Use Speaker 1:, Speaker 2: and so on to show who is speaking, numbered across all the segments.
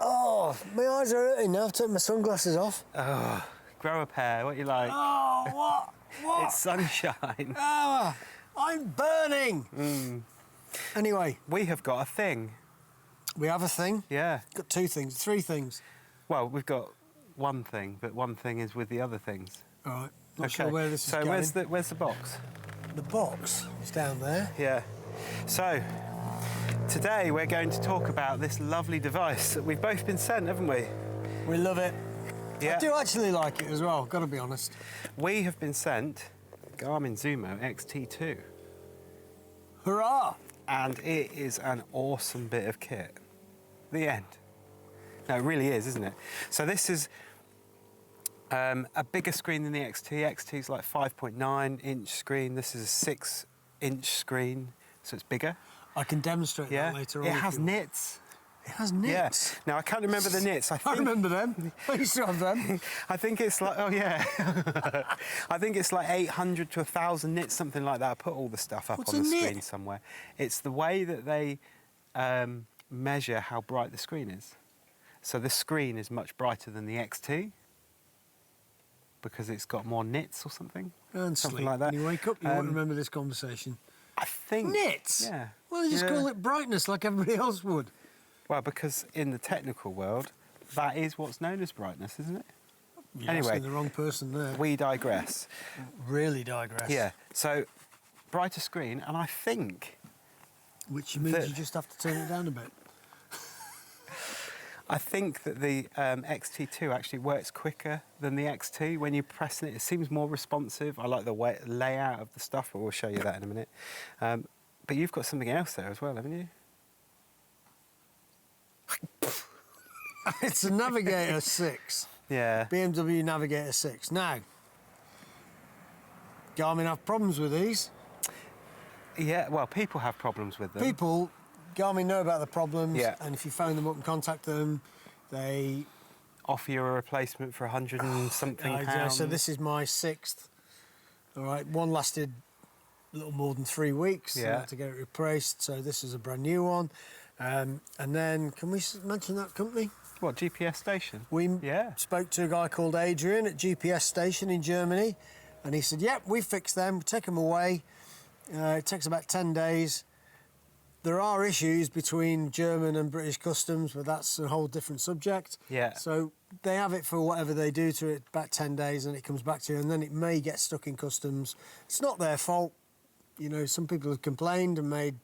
Speaker 1: Oh, my eyes are hurting now. I've taken my sunglasses off.
Speaker 2: Oh, grow a pair, what you like?
Speaker 1: Oh, what? What?
Speaker 2: It's sunshine.
Speaker 1: Oh, I'm burning. Anyway.
Speaker 2: We have got a thing.
Speaker 1: We have a thing?
Speaker 2: Yeah.
Speaker 1: Got two things, three things.
Speaker 2: Well, we've got one thing, but one thing is with the other things.
Speaker 1: All right. Not sure where this is going.
Speaker 2: So where's the box?
Speaker 1: The box is down there.
Speaker 2: Yeah. So, today we're going to talk about this lovely device that we've both been sent, haven't we?
Speaker 1: We love it.
Speaker 2: Yeah.
Speaker 1: I do actually like it as well, got to be honest.
Speaker 2: We have been sent Garmin Zumo XT2.
Speaker 1: Hurrah!
Speaker 2: And it is an awesome bit of kit. The end. No, it really is, isn't it? So this is a bigger screen than the XT. XT is like 5.9-inch screen. This is a 6-inch screen, so it's bigger.
Speaker 1: I can demonstrate that later on.
Speaker 2: It has nits.
Speaker 1: It has nits?
Speaker 2: Yeah. Now, I can't remember the nits. I
Speaker 1: remember them. I used to have them.
Speaker 2: I think it's like, oh, yeah. I think it's like 800 to 1,000 nits, something like that. I put all the stuff up on the screen somewhere. It's the way that they measure how bright the screen is. So the screen is much brighter than the XT because it's got more nits or something.
Speaker 1: And
Speaker 2: something like that.
Speaker 1: When you wake up, you won't remember this conversation.
Speaker 2: I think...
Speaker 1: Nits?
Speaker 2: Yeah.
Speaker 1: Well, they just call it brightness like everybody else would.
Speaker 2: Well, because in the technical world, that is what's known as brightness, isn't it?
Speaker 1: You're
Speaker 2: anyway,
Speaker 1: asking the wrong person there.
Speaker 2: We digress.
Speaker 1: Really digress.
Speaker 2: Yeah. So, brighter screen, and I think...
Speaker 1: Which means you just have to turn it down a bit.
Speaker 2: I think that the XT2 actually works quicker than the XT. When you're pressing it, it seems more responsive. I like the layout of the stuff, but we'll show you that in a minute. But you've got something else there as well, haven't you?
Speaker 1: It's a Navigator 6.
Speaker 2: Yeah.
Speaker 1: BMW Navigator 6. Now, Garmin have problems with these.
Speaker 2: Yeah, well, people have problems with them.
Speaker 1: Garmin know about the problems,
Speaker 2: yeah.
Speaker 1: And if you phone them up and contact them, they...
Speaker 2: offer you a replacement for 100 and something pounds.
Speaker 1: So this is my 6th. All right, one lasted a little more than 3 weeks.
Speaker 2: Yeah.
Speaker 1: I had to get it replaced, so this is a brand new one. And then, can we mention that company?
Speaker 2: What, GPS Station?
Speaker 1: We spoke to a guy called Adrian at GPS Station in Germany, and he said, yep, we fixed them, take them away. It takes about 10 days. There are issues between German and British customs, but that's a whole different subject.
Speaker 2: Yeah.
Speaker 1: So they have it for whatever they do to it, about 10 days, and it comes back to you, and then it may get stuck in customs. It's not their fault. You know, some people have complained and made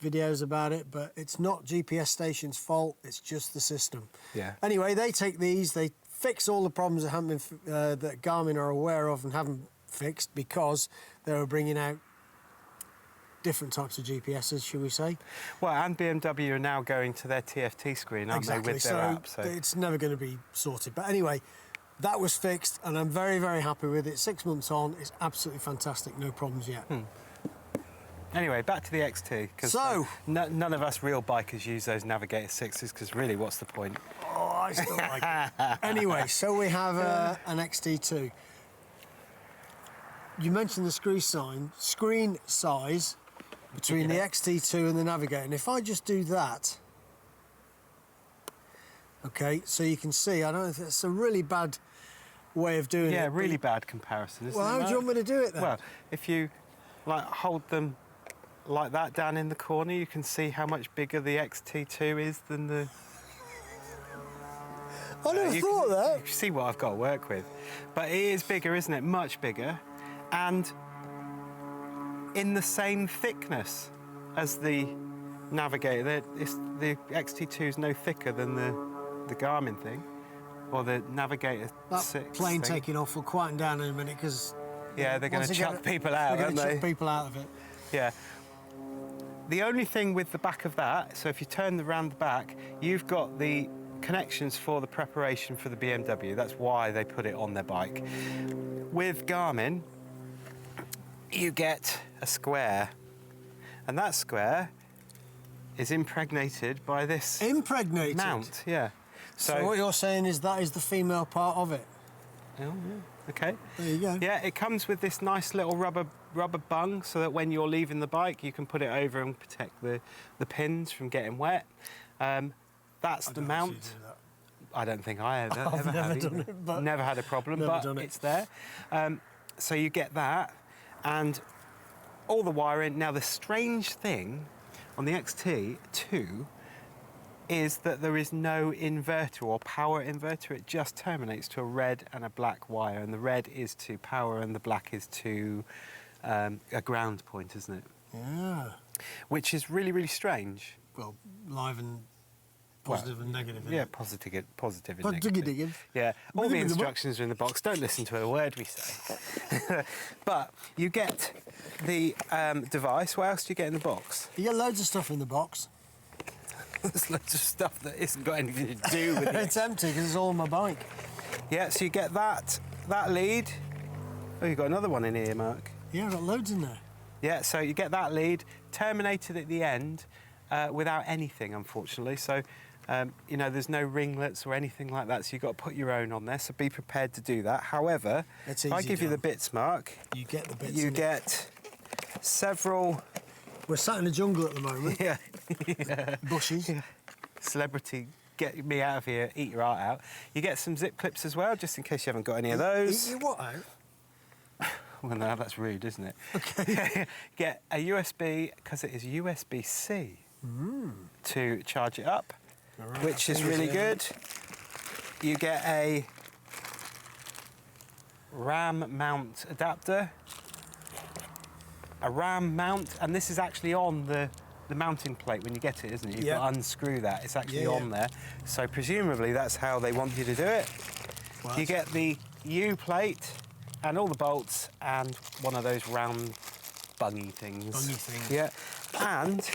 Speaker 1: videos about it, but it's not GPS Station's fault. It's just the system.
Speaker 2: Yeah.
Speaker 1: Anyway, they take these, they fix all the problems that haven't been, that Garmin are aware of and haven't fixed because they were bringing out different types of GPSs, shall we say.
Speaker 2: Well, and BMW are now going to their TFT screen, aren't they, with their app?
Speaker 1: So it's never going to be sorted. But anyway, that was fixed, and I'm very, very happy with it. 6 months on, it's absolutely fantastic, no problems yet.
Speaker 2: Anyway, back to the XT, because none of us real bikers use those Navigator 6s, because really, what's the point?
Speaker 1: Oh, I still like it. Anyway, so we have an XT2. You mentioned the screen size between the XT2 and the Navigator. And if I just do that, okay, so you can see, I don't know if it's a really bad way of doing it.
Speaker 2: Yeah, really bad comparison, isn't it?
Speaker 1: Well, how do you want me to do it then?
Speaker 2: Well, if you like hold them like that down in the corner, you can see how much bigger the XT2 is than the...
Speaker 1: I never thought of that.
Speaker 2: You can see what I've got to work with. But it is bigger, isn't it? Much bigger. And in the same thickness as the Navigator. The XT2 is no thicker than the Garmin thing, or the Navigator 6
Speaker 1: That plane
Speaker 2: thing.
Speaker 1: taking off will quieten down in a minute because...
Speaker 2: Yeah, they're going to chuck people out, aren't they?
Speaker 1: They're going to chuck people out of it.
Speaker 2: Yeah. The only thing with the back of that, so if you turn around the back, you've got the connections for the preparation for the BMW. That's why they put it on their bike. With Garmin, you get a square, and that square is impregnated by this mount. Yeah.
Speaker 1: So what you're saying is that is the female part of it?
Speaker 2: Oh, yeah. Okay.
Speaker 1: There you go.
Speaker 2: Yeah, it comes with this nice little rubber bung, so that when you're leaving the bike, you can put it over and protect the pins from getting wet. That's the
Speaker 1: don't
Speaker 2: mount.
Speaker 1: actually do that.
Speaker 2: I don't think I ever
Speaker 1: I've
Speaker 2: have
Speaker 1: never done
Speaker 2: either.
Speaker 1: it, but
Speaker 2: Never had a problem,
Speaker 1: never
Speaker 2: but
Speaker 1: done it.
Speaker 2: it's there. So you get that, and all the wiring. Now the strange thing on the XT2 is that there is no inverter or power inverter. It just terminates to a red and a black wire, and the red is to power and the black is to a ground point, isn't it?
Speaker 1: Yeah.
Speaker 2: Which is really, really strange.
Speaker 1: Well, live and positive and negative.
Speaker 2: Yeah, positive and negative.
Speaker 1: Negative.
Speaker 2: Yeah, all the instructions are in the box. Don't listen to a word we say. But you get the device. What else do you get in the box?
Speaker 1: You get loads of stuff in the box.
Speaker 2: There's loads of stuff that isn't got anything to do with it.
Speaker 1: It's empty because it's all on my bike.
Speaker 2: Yeah, so you get that lead. Oh, you've got another one in here, Mark.
Speaker 1: Yeah, I've got loads in there.
Speaker 2: Yeah, so you get that lead, terminated at the end without anything, unfortunately. So, you know, there's no ringlets or anything like that, so you've got to put your own on there, so be prepared to do that. However,
Speaker 1: It's
Speaker 2: if I
Speaker 1: easy
Speaker 2: give you the
Speaker 1: done.
Speaker 2: bits, Mark,
Speaker 1: You get the bits
Speaker 2: you
Speaker 1: in it.
Speaker 2: get several...
Speaker 1: We're sat in the jungle at the moment.
Speaker 2: Yeah.
Speaker 1: Bushes.
Speaker 2: Celebrity, get me out of here, eat your heart out. You get some zip clips as well, just in case you haven't got any of those.
Speaker 1: Eat your what out?
Speaker 2: Well, no, that's rude, isn't it?
Speaker 1: Okay.
Speaker 2: Get a USB, because it is USB-C, to charge it up,
Speaker 1: Alright,
Speaker 2: which is
Speaker 1: fingers
Speaker 2: really
Speaker 1: in.
Speaker 2: good. You get a RAM mount adapter, a RAM mount, and this is actually on the mounting plate when you get it, isn't it? You've
Speaker 1: Yeah.
Speaker 2: got to unscrew that. It's actually
Speaker 1: Yeah,
Speaker 2: on there. So presumably that's how they want you to do it.
Speaker 1: Well,
Speaker 2: You get the U plate and all the bolts and one of those round bungy things.
Speaker 1: Bungy things.
Speaker 2: Yeah. And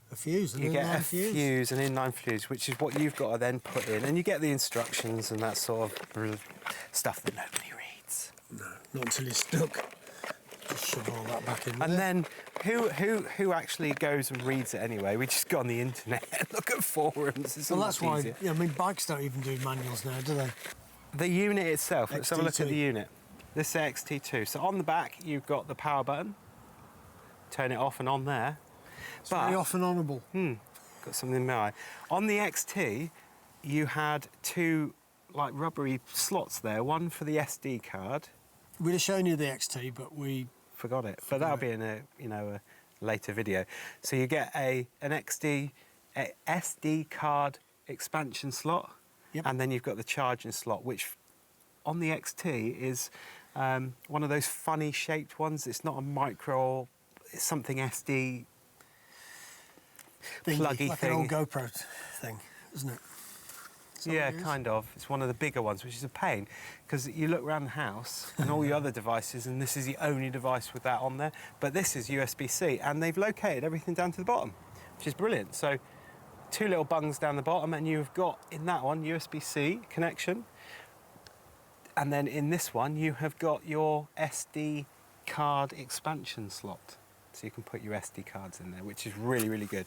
Speaker 1: a fuse, an
Speaker 2: you get
Speaker 1: inline
Speaker 2: a
Speaker 1: fuse.
Speaker 2: an inline fuse, which is what you've got to then put in. And you get the instructions and that sort of stuff that nobody reads.
Speaker 1: No, not until you're stuck. Just shove all that back in
Speaker 2: And
Speaker 1: there.
Speaker 2: then who actually goes and reads it anyway? We just go on the internet and look at forums. It's
Speaker 1: Well,
Speaker 2: so
Speaker 1: that's
Speaker 2: much
Speaker 1: why.
Speaker 2: easier.
Speaker 1: Yeah, I mean, bikes don't even do manuals now, do they?
Speaker 2: The unit itself, let's have a look at
Speaker 1: XT2.
Speaker 2: the unit. This is XT2. So on the back, you've got the power button. Turn it off and on there.
Speaker 1: It's very off and honourable.
Speaker 2: Got something in my eye. On the XT, you had two like rubbery slots there. One for the SD card.
Speaker 1: We'd have shown you the XT, but we...
Speaker 2: Forgot it. But that'll be in a a later video. So you get an SD card expansion slot,
Speaker 1: Yep.
Speaker 2: and then you've got the charging slot, which on the XT is one of those funny shaped ones. It's not a micro, it's something SD
Speaker 1: thingy,
Speaker 2: pluggy
Speaker 1: like
Speaker 2: thing.
Speaker 1: an old GoPro thing, isn't it? Is that
Speaker 2: Yeah,
Speaker 1: what it is?
Speaker 2: kind of. It's one of the bigger ones, which is a pain, because you look around the house and all your other devices, and this is the only device with that on there. But this is USB-C, and they've located everything down to the bottom, which is brilliant. So two little bungs down the bottom, and you've got, in that one, USB-C connection. And then in this one, you have got your SD card expansion slot. So you can put your SD cards in there, which is really, really good.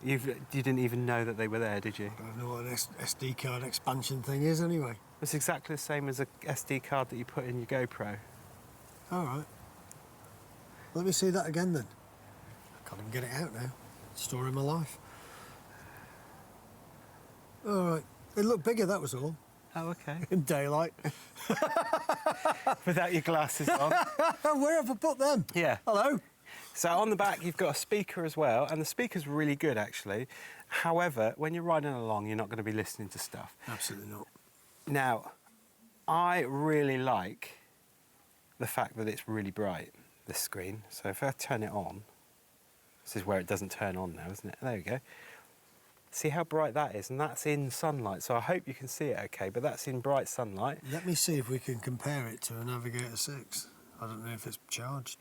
Speaker 2: You didn't even know that they were there, did you?
Speaker 1: I don't know what an SD card expansion thing is anyway.
Speaker 2: It's exactly the same as a SD card that you put in your GoPro.
Speaker 1: All right. Let me see that again then. I can't even get it out now. Story of my life. All right. It looked bigger, that was all.
Speaker 2: Oh, okay.
Speaker 1: In daylight.
Speaker 2: Without your glasses on.
Speaker 1: Where have I put them?
Speaker 2: Yeah.
Speaker 1: Hello?
Speaker 2: So on the back, you've got a speaker as well, and the speaker's really good, actually. However, when you're riding along, you're not going to be listening to stuff.
Speaker 1: Absolutely not.
Speaker 2: Now, I really like the fact that it's really bright, this screen. So if I turn it on, this is where it doesn't turn on now, isn't it? There we go. See how bright that is, and that's in sunlight. So I hope you can see it okay, but that's in bright sunlight.
Speaker 1: Let me see if we can compare it to a Navigator 6. I don't know if it's charged.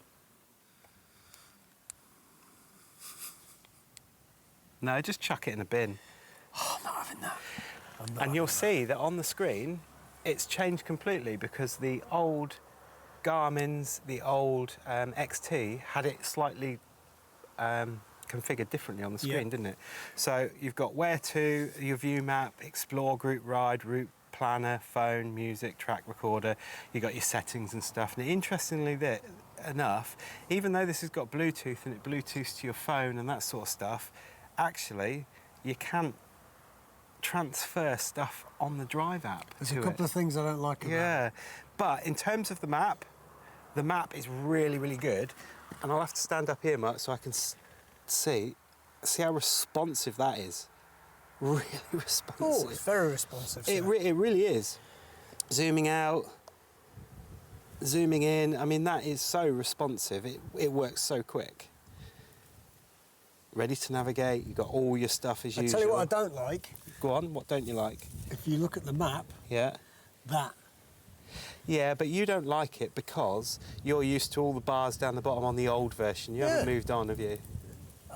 Speaker 2: No, just chuck it in a bin.
Speaker 1: Oh, I'm not having that.
Speaker 2: And you'll see that on the screen, it's changed completely, because the old Garmin's, the old XT, had it slightly configured differently on the screen,
Speaker 1: Yeah.
Speaker 2: didn't it? So you've got where to, your view map, explore, group ride, route planner, phone, music, track recorder. You've got your settings and stuff. And interestingly enough, even though this has got Bluetooth and it Bluetooths to your phone and that sort of stuff, actually, you can't transfer stuff on the Drive app.
Speaker 1: There's a couple of things I don't like about it.
Speaker 2: Yeah, but in terms of the map is really, really good. And I'll have to stand up here, Mark, so I can see how responsive that is. Really responsive.
Speaker 1: Oh, it's very responsive.
Speaker 2: It really is. Zooming out, zooming in. I mean, that is so responsive. It works so quick. Ready to navigate. You've got all your stuff as usual.
Speaker 1: I'll tell you what I don't like.
Speaker 2: Go on, what don't you like?
Speaker 1: If you look at the map,
Speaker 2: Yeah.
Speaker 1: that.
Speaker 2: Yeah, but you don't like it because you're used to all the bars down the bottom on the old version. You haven't moved on, have you?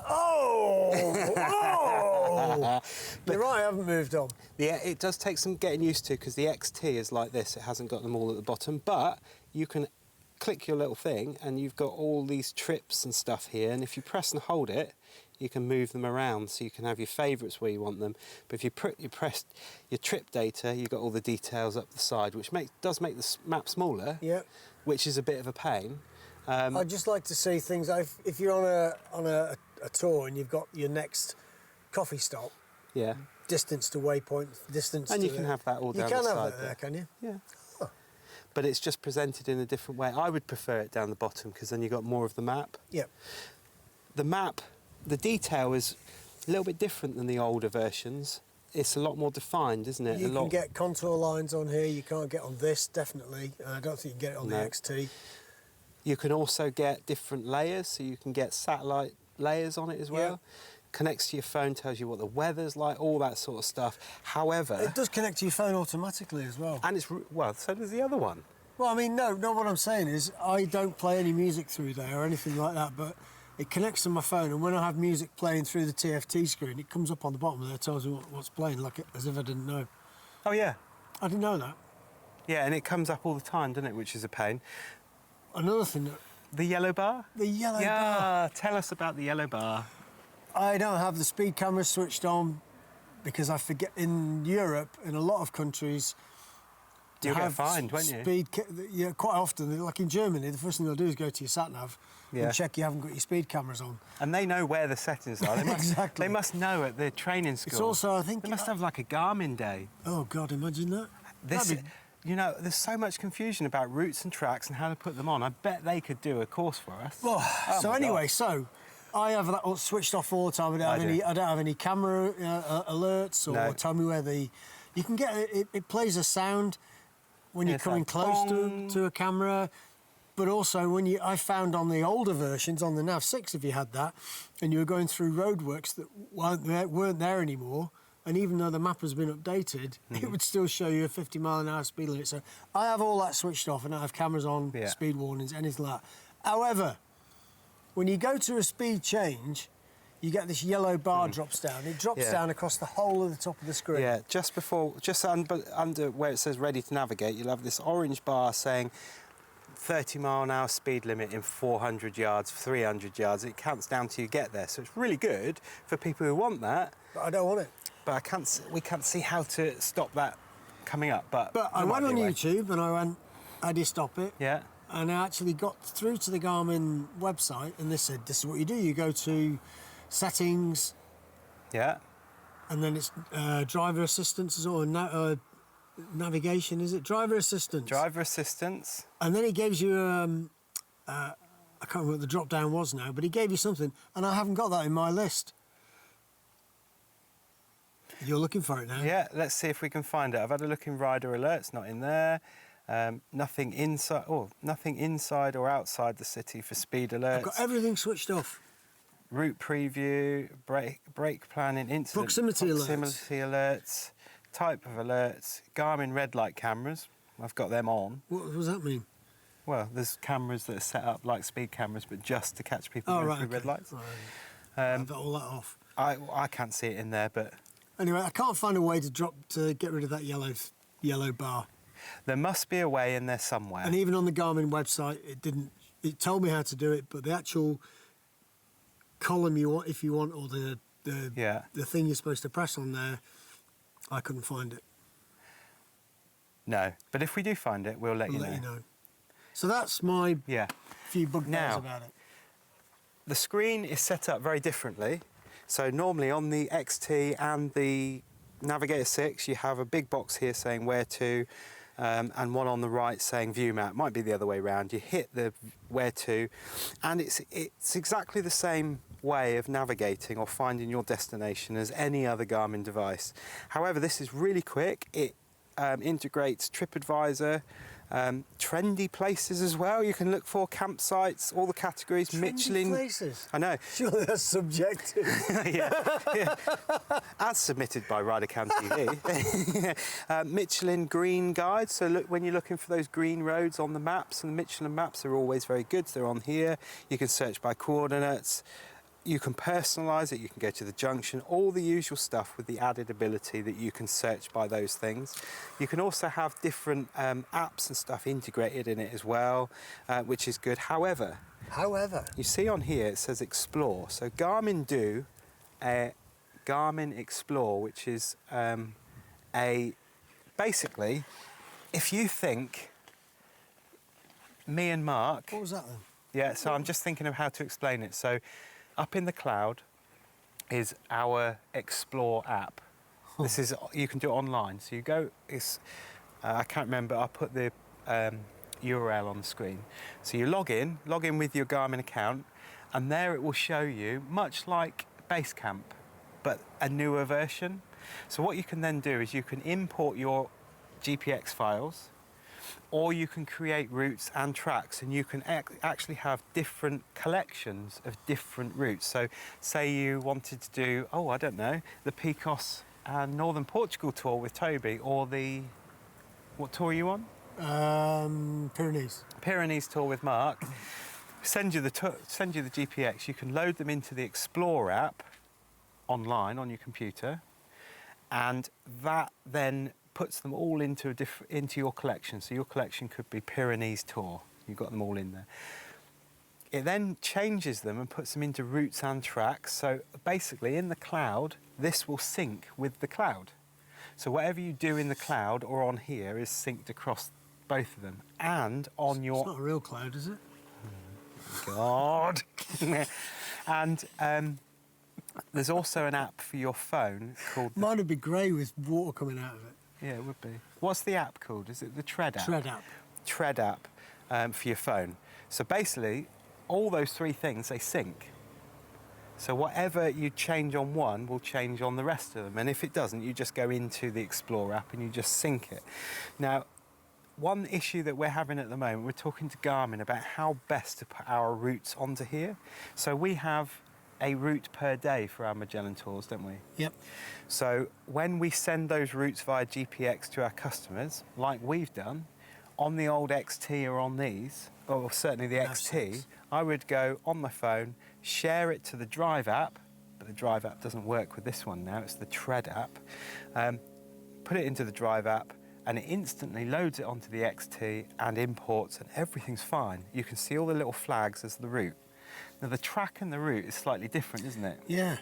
Speaker 1: Oh! Oh! You're right, I haven't moved on.
Speaker 2: Yeah, it does take some getting used to because the XT is like this. It hasn't got them all at the bottom, but you can click your little thing and you've got all these trips and stuff here, and if you press and hold it, you can move them around, so you can have your favourites where you want them. But if you press your trip data, you've got all the details up the side, which does make the map smaller, which is a bit of a pain.
Speaker 1: I'd just like to see things, if you're on a tour and you've got your next coffee stop, distance to waypoint, distance
Speaker 2: and
Speaker 1: to...
Speaker 2: you can have that all down the side.
Speaker 1: You can have that there, can you?
Speaker 2: Yeah. Huh. But it's just presented in a different way. I would prefer it down the bottom because then you've got more of the map.
Speaker 1: Yep.
Speaker 2: The map, the detail is a little bit different than the older versions. It's a lot more defined, isn't it?
Speaker 1: You can get contour lines on here. You can't get on this, definitely. I don't think you can get it on the XT.
Speaker 2: You can also get different layers, so you can get satellite layers on it as well. Connects to your phone, tells you what the weather's like, all that sort of stuff. However...
Speaker 1: It does connect to your phone automatically as well.
Speaker 2: And well, so does the other one.
Speaker 1: Well, I mean, no, what I'm saying is I don't play any music through there or anything like that, but it connects to my phone, and when I have music playing through the TFT screen, it comes up on the bottom there, tells me what's playing, as if I didn't know.
Speaker 2: Oh, yeah.
Speaker 1: I didn't know that.
Speaker 2: Yeah, and it comes up all the time, doesn't it, which is a pain.
Speaker 1: Another thing...
Speaker 2: The yellow bar?
Speaker 1: The yellow bar.
Speaker 2: Yeah, tell us about the yellow bar.
Speaker 1: I don't have the speed camera switched on because I forget, in Europe, in a lot of countries...
Speaker 2: You'll get fined, won't you?
Speaker 1: Yeah, quite often. Like in Germany, the first thing they'll do is go to your Sat Nav and check you haven't got your speed cameras on.
Speaker 2: And they know where the settings are. They must,
Speaker 1: exactly.
Speaker 2: They must know at the training school.
Speaker 1: It's also, I think...
Speaker 2: They must have like a Garmin day.
Speaker 1: Oh, God, imagine that.
Speaker 2: You know, there's so much confusion about routes and tracks and how to put them on. I bet they could do a course for us.
Speaker 1: Well, so I have that all switched off all the time. I don't have any camera alerts or tell me where the... You can get... It plays a sound when you're coming close to a camera, but also when I found on the older versions, on the Nav 6, if you had that, and you were going through roadworks that weren't there anymore, and even though the map has been updated, it would still show you a 50-mile-an-hour speed limit. So I have all that switched off, and I have cameras on, speed warnings, anything like that. However, when you go to a speed change, you get this yellow bar drops down. It drops down across the whole of the top of the screen.
Speaker 2: Yeah, just under where it says ready to navigate, you'll have this orange bar saying 30-mile-an-hour speed limit in 400 yards, 300 yards. It counts down till you get there. So it's really good for people who want that.
Speaker 1: But I don't want it.
Speaker 2: But we can't see how to stop that coming up. But
Speaker 1: I went on YouTube and I went, how do you stop it?
Speaker 2: Yeah.
Speaker 1: And I actually got through to the Garmin website, and they said, this is what you do. You go to settings.
Speaker 2: Yeah.
Speaker 1: And then it's driver assistance or navigation, is it? Driver assistance.
Speaker 2: Driver assistance.
Speaker 1: And then he gives you, I can't remember what the drop down was now, but he gave you something, and I haven't got that in my list. You're looking for it now?
Speaker 2: Yeah, let's see if we can find it. I've had a look in rider alerts, not in there. Nothing inside or outside the city for speed alerts.
Speaker 1: I've got everything switched off.
Speaker 2: Route preview, brake planning, incident
Speaker 1: proximity alerts,
Speaker 2: type of alerts, Garmin red light cameras. I've got them on.
Speaker 1: What does that mean?
Speaker 2: Well, there's cameras that are set up like speed cameras, but just to catch people going through red lights.
Speaker 1: Right. I've got all that off.
Speaker 2: I can't see it in there, but
Speaker 1: anyway, I can't find a way to get rid of that yellow bar.
Speaker 2: There must be a way in there somewhere.
Speaker 1: And even on the Garmin website, it told me how to do it, but the actual column you want, if you want, or the thing you're supposed to press on there, I couldn't find it.
Speaker 2: No, but if we do find it, we'll let you know.
Speaker 1: So that's my few bugbears about it.
Speaker 2: The screen is set up very differently. So normally on the XT and the Navigator 6, you have a big box here saying where to, and one on the right saying view map. Might be the other way around. You hit the where to, and it's exactly the same way of navigating or finding your destination as any other Garmin device. However, this is really quick. It integrates TripAdvisor, trendy places as well. You can look for campsites, all the categories.
Speaker 1: Trendy
Speaker 2: Michelin
Speaker 1: places.
Speaker 2: I know.
Speaker 1: Surely that's subjective.
Speaker 2: yeah. As submitted by RiderCamTV. Michelin green guide. So look, when you're looking for those green roads on the maps, and the Michelin maps are always very good. They're on here. You can search by coordinates. You can personalize it, you can go to the junction, all the usual stuff with the added ability that you can search by those things. You can also have different apps and stuff integrated in it as well, which is good. However, you see on here it says Explore. So Garmin do a Garmin Explore, which is basically, if you think me and Mark...
Speaker 1: What was that then?
Speaker 2: Yeah, so I'm just thinking of how to explain it. So up in the cloud is our Explore app. This is, you can do it online. So you go, I can't remember, I'll put the URL on the screen. So you log in with your Garmin account, and there it will show you, much like Basecamp, but a newer version. So what you can then do is you can import your GPX files, or you can create routes and tracks, and you can actually have different collections of different routes. So say you wanted to do, I don't know, the Picos and Northern Portugal tour with Toby, or what tour are you on? Pyrenees tour with Mark. Send you the GPX. You can load them into the Explore app online on your computer, and that then puts them all into your collection. So your collection could be Pyrenees tour. You've got them all in there. It then changes them and puts them into routes and tracks. So basically in the cloud, this will sync with the cloud. So whatever you do in the cloud or on here is synced across both of them. And on your...
Speaker 1: It's not a real cloud, is it?
Speaker 2: God. And there's also an app for your phone called...
Speaker 1: Mine would be grey with water coming out of it.
Speaker 2: Yeah, it would be. What's the app called? Is it the Tread app?
Speaker 1: Tread app.
Speaker 2: Tread app for your phone. So basically, all those three things, they sync. So whatever you change on one will change on the rest of them. And if it doesn't, you just go into the Explore app and you just sync it. Now, one issue that we're having at the moment, we're talking to Garmin about how best to put our routes onto here. So we have a route per day for our Magellan tours, don't we?
Speaker 1: Yep.
Speaker 2: So when we send those routes via GPX to our customers, like we've done, on the old XT or on these, or certainly the XT, I would go on my phone, share it to the Drive app, but the Drive app doesn't work with this one now, it's the Tread app. Put it into the Drive app, and it instantly loads it onto the XT and imports, and everything's fine. You can see all the little flags as the route. Now, the track and the route is slightly different, isn't it?
Speaker 1: Yeah.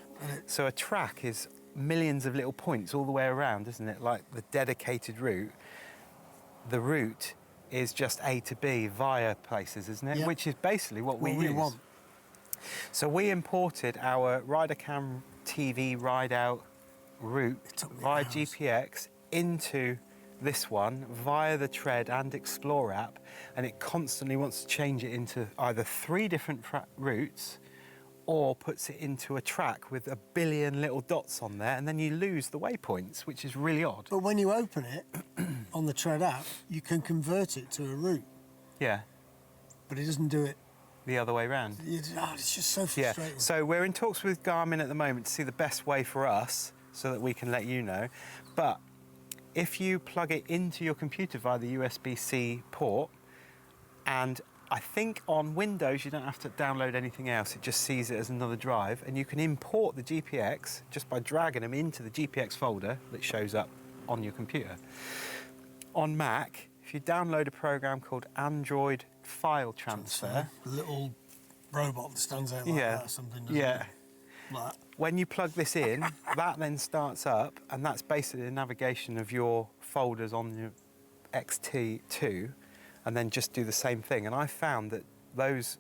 Speaker 2: So a track is millions of little points all the way around, isn't it? Like the dedicated route. The route is just A to B via places, isn't it?
Speaker 1: Yep.
Speaker 2: Which is basically what we use.
Speaker 1: want.
Speaker 2: So we imported our RiderCamTV ride-out route via GPX into this one via the Tread and Explore app, and it constantly wants to change it into either 3 different routes or puts it into a track with a billion little dots on there, and then you lose the waypoints, which is really odd.
Speaker 1: But when you open it on the Tread app, you can convert it to a route.
Speaker 2: Yeah.
Speaker 1: But it doesn't do it.
Speaker 2: The other way around.
Speaker 1: It's just so frustrating.
Speaker 2: Yeah. So we're in talks with Garmin at the moment to see the best way for us so that we can let you know. But if you plug it into your computer via the USB-C port, and I think on Windows you don't have to download anything else, it just sees it as another drive, and you can import the GPX just by dragging them into the GPX folder that shows up on your computer. On Mac, if you download a program called Android File Transfer...
Speaker 1: A little robot that stands out like that or something, doesn't it? Like that.
Speaker 2: When you plug this in, that then starts up, and that's basically the navigation of your folders on your XT2, and then just do the same thing. And I found that those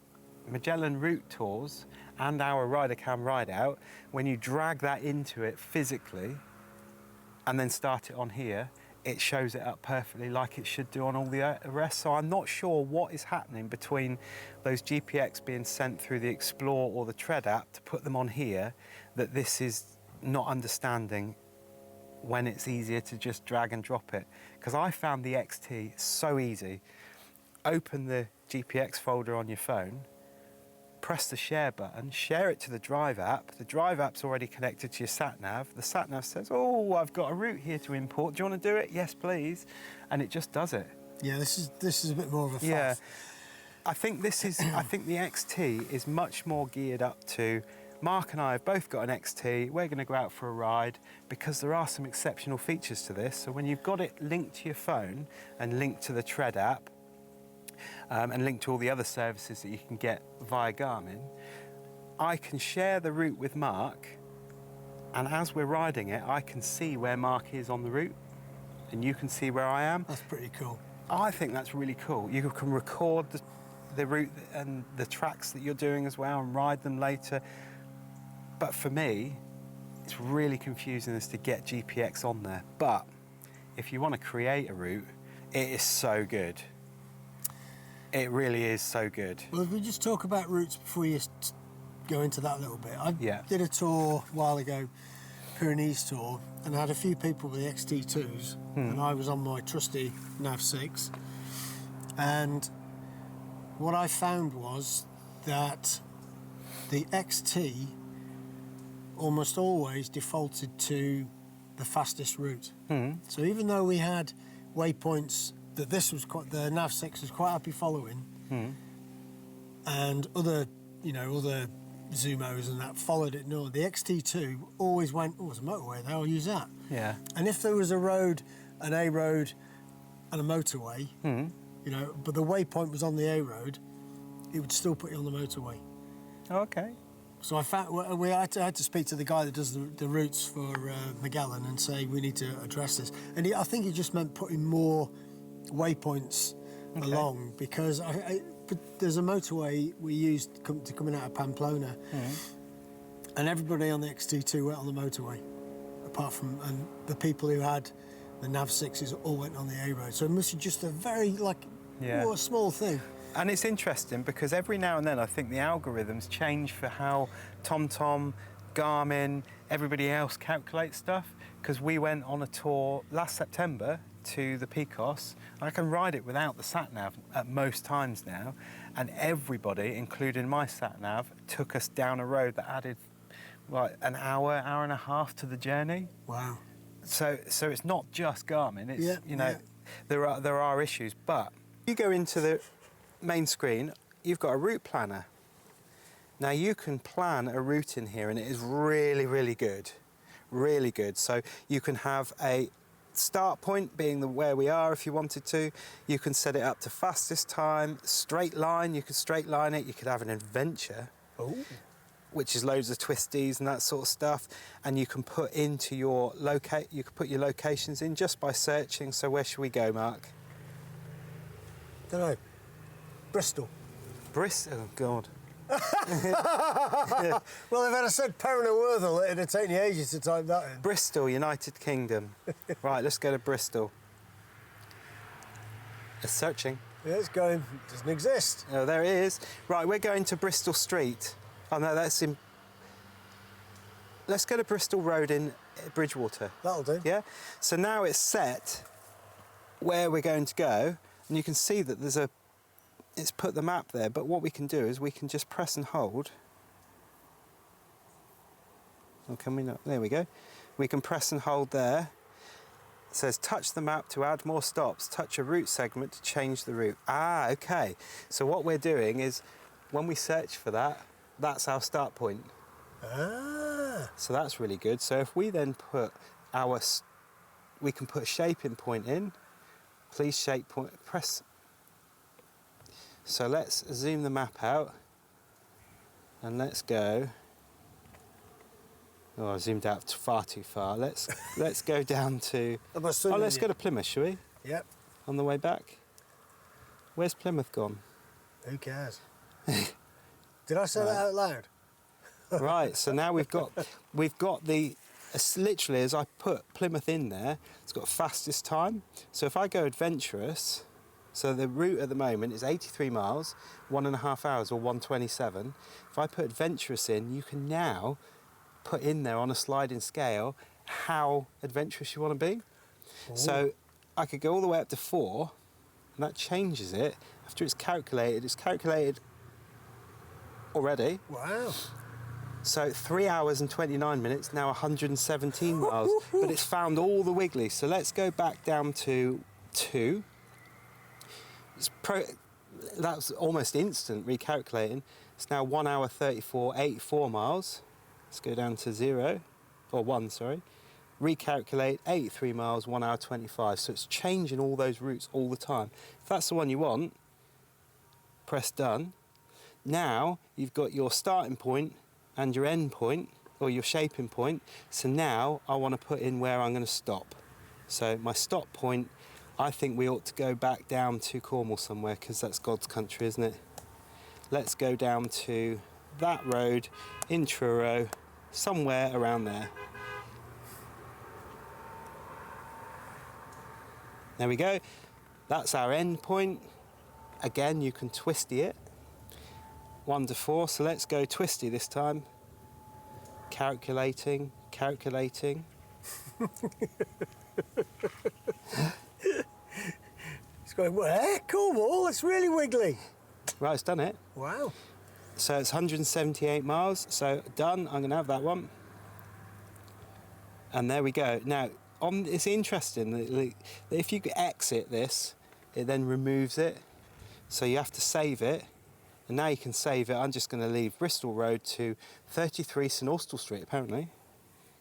Speaker 2: Magellan route tours and our RiderCam ride out, when you drag that into it physically and then start it on here, it shows it up perfectly like it should do on all the rest. So I'm not sure what is happening between those GPX being sent through the Explore or the Tread app to put them on here, that this is not understanding when it's easier to just drag and drop it. Because I found the XT so easy. Open the GPX folder on your phone, press the share button, share it to the Drive app. The Drive app's already connected to your Sat Nav. The Sat Nav says, oh, I've got a route here to import. Do you want to do it? Yes, please. And it just does it.
Speaker 1: Yeah, this is a bit more of a faff.
Speaker 2: Yeah. I think the XT is much more geared up to, Mark and I have both got an XT. We're going to go out for a ride because there are some exceptional features to this. So when you've got it linked to your phone and linked to the Tread app, and linked to all the other services that you can get via Garmin, I can share the route with Mark, and as we're riding it, I can see where Mark is on the route, and you can see where I am.
Speaker 1: That's pretty cool.
Speaker 2: I think that's really cool. You can record the route and the tracks that you're doing as well and ride them later. But for me, it's really confusing as to get GPX on there. But if you want to create a route, it is so good. It really is so good.
Speaker 1: Well, if we just talk about routes before you go into that a little bit. I did a tour a while ago, Pyrenees tour, and I had a few people with the XT2s, and I was on my trusty Nav 6. And what I found was that the XT almost always defaulted to the fastest route. So even though we had waypoints that the Nav 6 was quite happy following, and other Zumos and that followed it north, the XT2 always went, oh, there's a motorway there, I'll use that.
Speaker 2: Yeah.
Speaker 1: And if there was a road, an A road and a motorway, but the waypoint was on the A road, it would still put you on the motorway.
Speaker 2: Okay.
Speaker 1: So I found I had to speak to the guy that does the routes for Magellan and say we need to address this. And I think it just meant putting more waypoints along, because but there's a motorway we used coming out of Pamplona, and everybody on the XT2 went on the motorway, apart from and the people who had the Nav 6s all went on the A road. So it must be just a very a small thing.
Speaker 2: And it's interesting because every now and then I think the algorithms change for how TomTom, Garmin, everybody else calculates stuff. Because we went on a tour last September to the Picos. I can ride it without the Sat Nav at most times now, and everybody, including my Sat Nav, took us down a road that added an hour and a half to the journey.
Speaker 1: Wow.
Speaker 2: So it's not just Garmin. It's there are issues, but you go into the main screen, you've got a route planner. Now you can plan a route in here, and it is really, really good. Really good. So you can have a start point being where we are if you wanted to. You can set it up to fastest time, straight line, you could straight line it. You could have an adventure, which is loads of twisties and that sort of stuff. And you can put into your you can put your locations in just by searching. So where should we go, Mark?
Speaker 1: Don't know. Bristol.
Speaker 2: Bristol? Oh, God.
Speaker 1: Well, if I'd have said Perrin-y-Worthil, it'd have taken you ages to type that in.
Speaker 2: Bristol, United Kingdom. Right, let's go to Bristol. It's searching.
Speaker 1: Yeah, it's going. It doesn't exist.
Speaker 2: Oh, there it is. Right, we're going to Bristol Street. Oh, no, that's in... Let's go to Bristol Road in Bridgewater.
Speaker 1: That'll do.
Speaker 2: Yeah? So now it's set where we're going to go, and you can see that there's it's put the map there, but what we can do is we can just press and hold. Oh, can we not? There we go. We can press and hold there. It says touch the map to add more stops, touch a route segment to change the route. Ah, okay. So what we're doing is when we search for that, that's our start point.
Speaker 1: Ah.
Speaker 2: So that's really good. So if we then put we can put a shaping point in. Please shape point, press. So let's zoom the map out and let's go. Oh, I zoomed out far too far. Let's go down to. Let's go to Plymouth, shall we?
Speaker 1: Yep.
Speaker 2: On the way back. Where's Plymouth gone?
Speaker 1: Who cares? Did I say that out loud?
Speaker 2: Right, so now we've got the, literally as I put Plymouth in there, it's got fastest time. So if I go adventurous, so the route at the moment is 83 miles, 1.5 hours or 127. If I put adventurous in, you can now put in there on a sliding scale how adventurous you want to be. Ooh. So I could go all the way up to 4, and that changes it. After it's calculated already.
Speaker 1: Wow.
Speaker 2: So 3 hours and 29 minutes, now 117 miles, but it's found all the wiggly. So let's go back down to 2. That was almost instant recalculating. It's now 1 hour 34, 84 miles. Let's go down to 0, or 1, sorry. Recalculate, 83 miles, 1 hour 25. So it's changing all those routes all the time. If that's the one you want, press done. Now you've got your starting point and your end point, or your shaping point. So now I want to put in where I'm going to stop. So my stop point, I think we ought to go back down to Cornwall somewhere, because that's God's country, isn't it? Let's go down to that road in Truro, somewhere around there. There we go. That's our end point. Again, you can twisty it. 1 to 4, so let's go twisty this time. Calculating.
Speaker 1: It's going, well, Cornwall, it's really wiggly.
Speaker 2: Right, it's done it.
Speaker 1: Wow.
Speaker 2: So it's 178 miles, so done. I'm going to have that one. And there we go. Now, it's interesting that if you exit this, it then removes it. So you have to save it. And now you can save it. I'm just going to leave Bristol Road to 33 St Austell Street, apparently.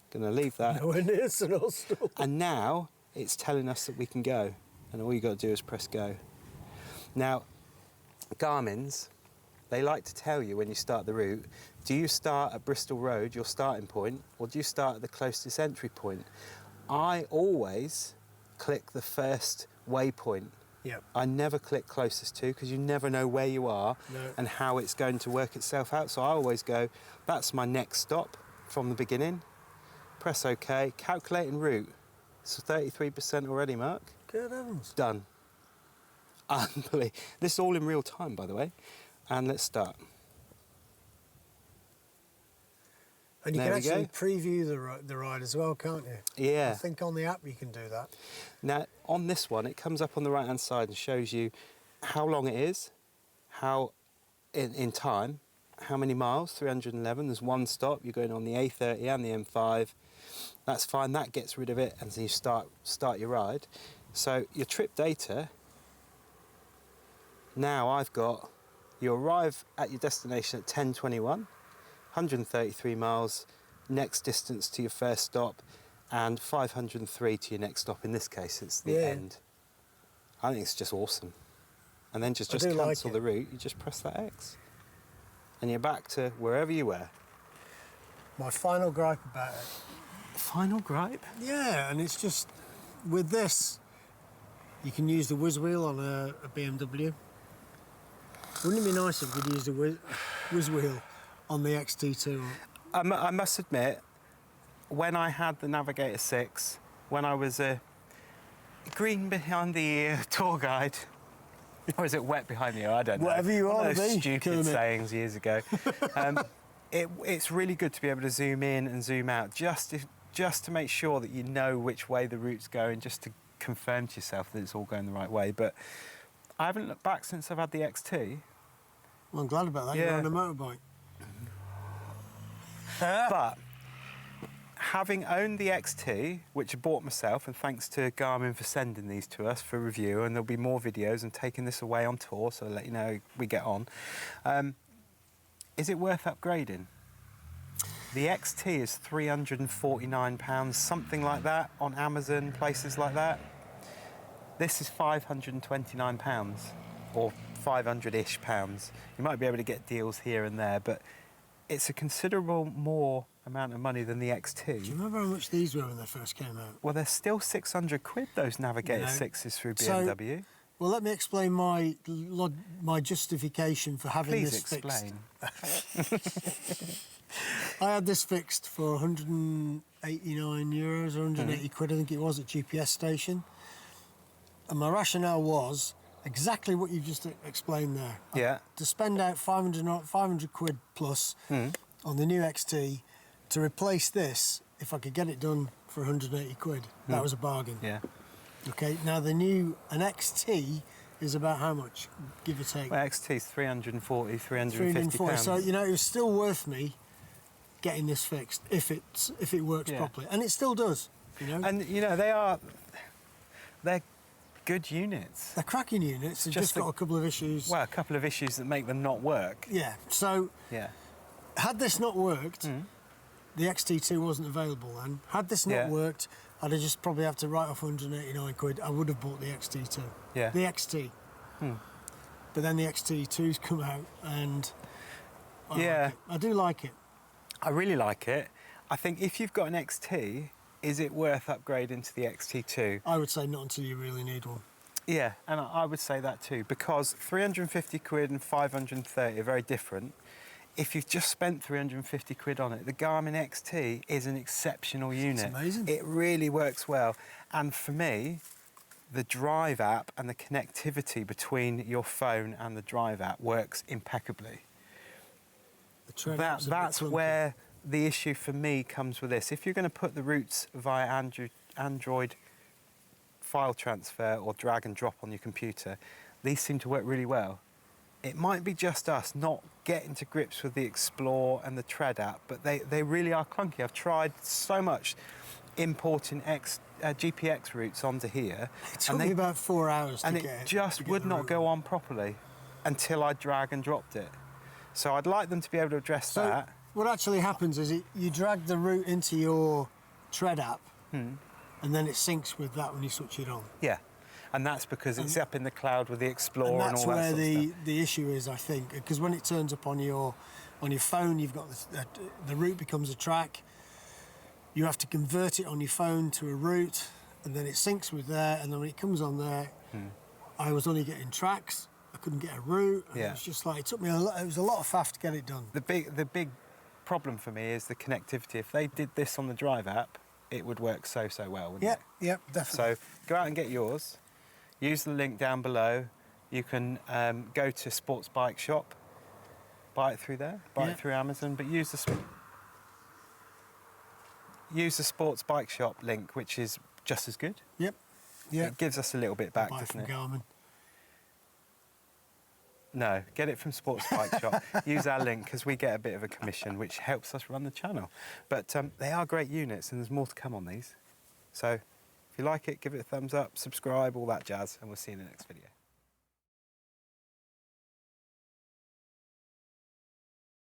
Speaker 2: Going to leave that.
Speaker 1: Nowhere near St Austell.
Speaker 2: And now it's telling us that we can go. And all you got to do is press go. Now, Garmin's, they like to tell you when you start the route, do you start at Bristol Road, your starting point, or do you start at the closest entry point? I always click the first waypoint.
Speaker 1: Yep.
Speaker 2: I never click closest to, because you never know where you are and how it's going to work itself out. So I always go, that's my next stop from the beginning. Press OK, calculating route. So 33% already, Mark.
Speaker 1: Good heavens.
Speaker 2: Done. Unbelievable. This is all in real time, by the way. And let's start.
Speaker 1: And you can actually preview the ride as well, can't you?
Speaker 2: Yeah.
Speaker 1: I think on the app you can do that.
Speaker 2: Now, on this one, it comes up on the right-hand side and shows you how long it is, how in time, how many miles, 311. There's one stop. You're going on the A30 and the M5. That's fine. That gets rid of it, and then you start your ride. So your trip data, now I've got, you arrive at your destination at 10:21, 133 miles, next distance to your first stop, and 503 to your next stop. In this case, it's the end. I think it's just awesome. And then just cancel the route, you just press that X. And you're back to wherever you were.
Speaker 1: My final gripe about it.
Speaker 2: Final gripe?
Speaker 1: Yeah, and it's just, with this, you can use the whiz wheel on a BMW. Wouldn't it be nice if we could use the whiz wheel on the XT2?
Speaker 2: I must admit, when I had the Navigator 6, when I was a green behind the ear tour guide, or is it wet behind the ear? I don't know.
Speaker 1: Whatever you are,
Speaker 2: those stupid sayings years ago. It's really good to be able to zoom in and zoom out, just to make sure that you know which way the route's going, just to confirm to yourself that it's all going the right way. But I haven't looked back since I've had the XT.
Speaker 1: Well, I'm glad about that.
Speaker 2: Yeah.
Speaker 1: You're on a motorbike.
Speaker 2: But having owned the XT, which I bought myself, and thanks to Garmin for sending these to us for review, and there'll be more videos and taking this away on tour, so I'll let you know we get on. Is it worth upgrading? The XT is £349, something like that, on Amazon, places like that. This is £529, or 500-ish pounds. You might be able to get deals here and there, but it's a considerable more amount of money than the XT.
Speaker 1: Do you remember how much these were when they first came out?
Speaker 2: Well, they're still 600 quid, those Navigator 6s through BMW.
Speaker 1: So, well, let me explain my justification for having
Speaker 2: Please
Speaker 1: this
Speaker 2: explain.
Speaker 1: fixed. I had this fixed for 189 euros or 180 quid, I think it was, at GPS station. And my rationale was exactly what you've just explained there.
Speaker 2: Yeah.
Speaker 1: To spend out 500 quid plus on the new XT to replace this, if I could get it done for 180 quid, that was a bargain.
Speaker 2: Yeah.
Speaker 1: Okay, now an XT is about how much, give or take?
Speaker 2: Well, XT's 340, 350 pounds.
Speaker 1: So, you know, it was still worth me getting this fixed if it works properly. And it still does, you know.
Speaker 2: And, you know, they're good units.
Speaker 1: They're cracking units. They've just got a couple of issues.
Speaker 2: Well, a couple of issues that make them not work.
Speaker 1: Yeah, so had this not worked, the XT2 wasn't available then. Had this not worked, I'd have just probably have to write off 189 quid. I would have bought the XT2.
Speaker 2: Yeah.
Speaker 1: The XT. But then the XT2's come out and I do like it.
Speaker 2: I really like it. I think if you've got an XT, is it worth upgrading to the XT2?
Speaker 1: I would say not until you really need one.
Speaker 2: Yeah, and I would say that too, because 350 quid and 530 are very different. If you've just spent 350 quid on it, the Garmin XT is an exceptional unit.
Speaker 1: It's amazing.
Speaker 2: It really works well. And for me, the Drive app and the connectivity between your phone and the Drive app works impeccably. That's where the issue for me comes with this. If you're going to put the routes via Android file transfer or drag and drop on your computer, these seem to work really well. It might be just us not getting to grips with the Explore and the Tread app, but they really are clunky. I've tried so much importing GPX routes onto here.
Speaker 1: It took me about 4 hours
Speaker 2: and it just would not go on properly until I drag and dropped it. So I'd like them to be able to address that.
Speaker 1: What actually happens is you drag the route into your Tread app, and then it syncs with that when you switch it on.
Speaker 2: Yeah. And that's because it's up in the cloud with the Explorer and all that
Speaker 1: that's
Speaker 2: sort of
Speaker 1: where
Speaker 2: stuff.
Speaker 1: the issue is, I think, because when it turns up on your phone, you've got the route becomes a track. You have to convert it on your phone to a route, and then it syncs with there. And then when it comes on there, I was only getting tracks. I couldn't get a route. And it was just like it took me it was a lot of faff to get it done.
Speaker 2: The big problem for me is the connectivity. If they did this on the Drive app, it would work so well, wouldn't it?
Speaker 1: Yeah, definitely.
Speaker 2: So go out and get yours. Use the link down below. You can go to Sportsbikeshop, buy it through there, buy it through Amazon, but use the Sportsbikeshop link, which is just as good.
Speaker 1: Yep.
Speaker 2: It gives us a little bit back,
Speaker 1: Buy
Speaker 2: doesn't
Speaker 1: from
Speaker 2: it?
Speaker 1: Garmin.
Speaker 2: No, get it from Sportsbikeshop. Use our link because we get a bit of a commission, which helps us run the channel. But they are great units, and there's more to come on these. So if you like it, give it a thumbs up, subscribe, all that jazz, and we'll see you in the next video.